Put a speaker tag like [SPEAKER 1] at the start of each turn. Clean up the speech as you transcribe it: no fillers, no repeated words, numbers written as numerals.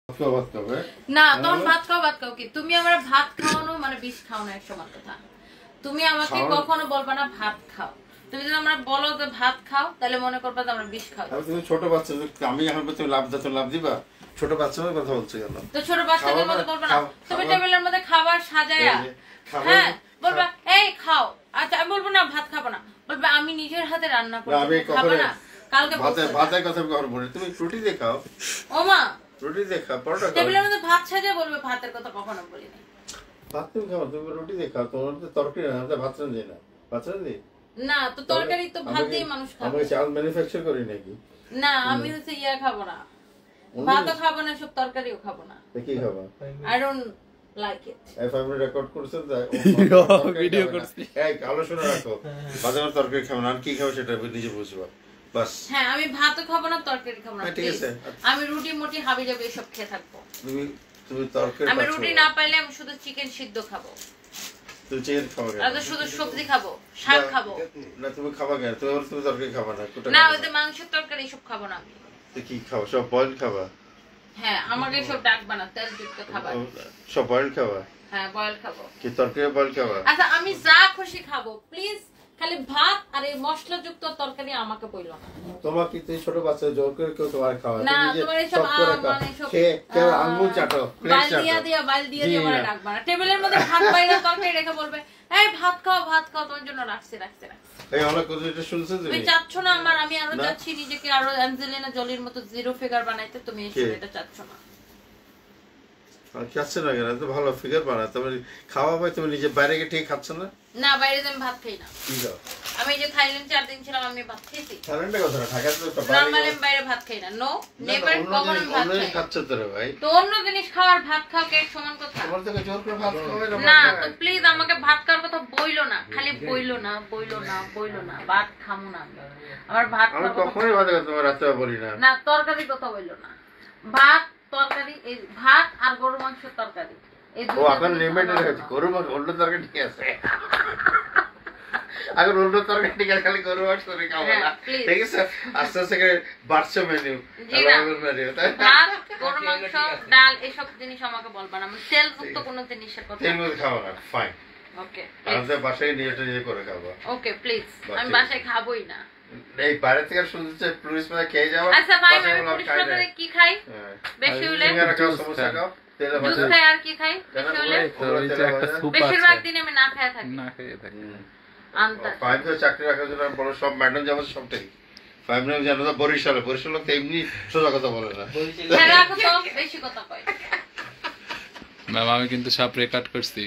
[SPEAKER 1] না তখন ভাত খাও কি তুমি আমার ভাত খাওয়ানো মানে বিষ খাওয়ানো এক সমান কথা। তুমি আমাকে কখনো বলবা না ভাত খাও। তুমি যদি আমরা বলো যে ভাত খাও তাহলে মনে করবা যে আমরা বিষ খাও।
[SPEAKER 2] তুমি ছোট বাচ্চা, আমি এখন তুমি লাভ দিবা, ছোট বাচ্চার কথা বলছো কেন?
[SPEAKER 1] তো ছোট বাচ্চাদের মতো বলবা না। তুমি টেবিলের মধ্যে খাবার সাজায়া হ্যাঁ বলবা এই খাও, আচ্ছা আমি বলবো না ভাত খাবো না, বলবে আমি নিজের হাতে রান্না করব খাবো না। কালকে
[SPEAKER 2] ভাতের কথা কখনো বলি তুমি রুটি দিয়ে খাও।
[SPEAKER 1] ও মা
[SPEAKER 2] রুটি দিয়ে খাও, পরোটা খাও।
[SPEAKER 1] টেবিলের মধ্যে ভাত সাজিয়ে বলবে ভাতের কথা কখনো বলি না।
[SPEAKER 2] ভাত তুমি খাও, তুমি রুটি দিয়ে খাও, তোমার তো তরকারি না, ভাত রান্ধি না, ভাত রান্ধি
[SPEAKER 1] না তো তরকারি তো ভাত দিয়ে মানুষ খাবে।
[SPEAKER 2] আমি চাল ম্যানুফ্যাকচার করি নাকি?
[SPEAKER 1] না আমি হচ্ছে ইয়া খাবো না, ভাতও খাবো না, সব তরকারিও খাবো না।
[SPEAKER 2] কি খাবো?
[SPEAKER 1] I don't like it.
[SPEAKER 2] F আমি রেকর্ড করছেন ভিডিও করছি, এই কালো শুনে রাখো, বাজার তরকারি খাবো না, আর কি খাবো সেটা নিজে বুঝবা বাস।
[SPEAKER 1] হ্যাঁ আমি ভাতও খাবো না, তরকারি খাবো না, ঠিক আছে? আমি রুটি মুটি হাবি যাবে এসব খেয়ে থাকবো।
[SPEAKER 2] তুমি তরকারি
[SPEAKER 1] আমি রুটি না পাইলে আমি শুধু চিকেন সিদ্ধ খাবো।
[SPEAKER 2] তুই চিকেন খাবো না?
[SPEAKER 1] আর শুধু সবজি খাবো, শাক খাবো
[SPEAKER 2] না। তুমি খাবা কেন? তুমি তরকারি খাবা না?
[SPEAKER 1] না ওই যে মাংসের তরকারি এসব খাবো না আমি।
[SPEAKER 2] তুই কি খাবো? সব বয়েল খাবা?
[SPEAKER 1] হ্যাঁ আমাকে সব ডাকবা না, তেলযুক্ত খাবার
[SPEAKER 2] সব বয়েল খাবা?
[SPEAKER 1] হ্যাঁ বয়েল খাবো।
[SPEAKER 2] কি তরকারি বয়েল খাবা?
[SPEAKER 1] আচ্ছা আমি যা খুশি খাবো, প্লিজ খালি ভাত আর এই মশলাযুক্ত তরকারি আমাকে বইলো না।
[SPEAKER 2] তোমার কি তুই ছোট বাচ্চা জোর করে কেউ তোমার খাওয়া?
[SPEAKER 1] না তোমার এসব মানে সব
[SPEAKER 2] কেউ আঙ্গুল চাটো, প্লেট চাটো,
[SPEAKER 1] বাল দিয়া মানে ডাকবা না। টেবিলের মধ্যে ভাত বাইরে তরকারি রেখে বলবে এই ভাত খাও তোমার জন্য রাখছি।
[SPEAKER 2] এই অনেক কথা এটা শুনছেন
[SPEAKER 1] তুমি চাচ্ছ না আমার, আমি আরো চাচ্ছি নিজেকে আরো অ্যাঞ্জেলিনা জলির মতো জিরো ফিগার বানাইতে, তুমি এটা চাচ্ছ না।
[SPEAKER 2] খাচ্ছে না কেন? তো ভালো ফিগার বানায়, তুমি খাওয়া পাই, তুমি নিজে বাইরে গিয়ে ঠিক খাচ্ছ না?
[SPEAKER 1] না বাইরে আমি ভাত খাই না।
[SPEAKER 2] কি খাও?
[SPEAKER 1] আমি যে থাইল্যান্ড 4 দিন ছিলাম আমি ভাত খেয়েছি।
[SPEAKER 2] থাইল্যান্ডে কথা না, ঢাকাতে তো
[SPEAKER 1] নরমালি আমি বাইরে ভাত খাই না। নো নেভার কখনো ভাত খাই না।
[SPEAKER 2] খাচ্ছ তো রে ভাই।
[SPEAKER 1] তো অন্য জিনিস খাওয়ার ভাত খাও কে সমান কথা?
[SPEAKER 2] তোমার থেকে জোর করে ভাত খাওয়াই
[SPEAKER 1] না। তো প্লিজ আমাকে ভাত খাওয়ার কথা বইলো না, খালি বইলো না। ভাত খামু না আমার ভাত
[SPEAKER 2] আমি কখনোই ভাত খাই তোমার রাতে বলি না।
[SPEAKER 1] না তরকারি কথা বইলো না। ভাত তরকারি, এই ভাত আর গরু মাংসের তরকারি এই দুটো।
[SPEAKER 2] ও এখন লিমিটেড হয়েছে, গরু মাংস অন্য তরকারি ঠিক আছে। আগে অন্য তরকারি ঠিক আছে, খালি গরু মাংস করে খাবো না, ঠিক আছে? আস্তে আস্তে করে বাড়ছে মেনু।
[SPEAKER 1] ভাত গরু মাংস ডাল এসব জিনিস আমাকে বলবা না। আমি তেলযুক্ত কোনো জিনিসের কথা
[SPEAKER 2] খাবো না। ফাইন,
[SPEAKER 1] ওকে?
[SPEAKER 2] আমাদের বাসায় নিয়ে করে খাবো।
[SPEAKER 1] ওকে প্লিজ, আমি বাসায় খাবোই না।
[SPEAKER 2] এই বাইরে থেকে শুনছে পুলিশ মানে খেয়ে যাওয়া।
[SPEAKER 1] আচ্ছা ভাই আমি পুলিশ মানে কি খাই বেশি হলে?
[SPEAKER 2] সমস্যা খাও,
[SPEAKER 1] দুধ খাই আর কি খাই বেশি হলে? বেশিরভাগ দিন আমি না খেয়ে থাকি।
[SPEAKER 2] চাকরি রাখার জন্য বড় সব ম্যাডাম যেমন সবটাই জানো তো। বরিশালে তো এমনি সোজা কথা বলে না,
[SPEAKER 1] বেশি কথা কয়।
[SPEAKER 3] ম্যাম আমি কিন্তু সব রেকর্ড করছি।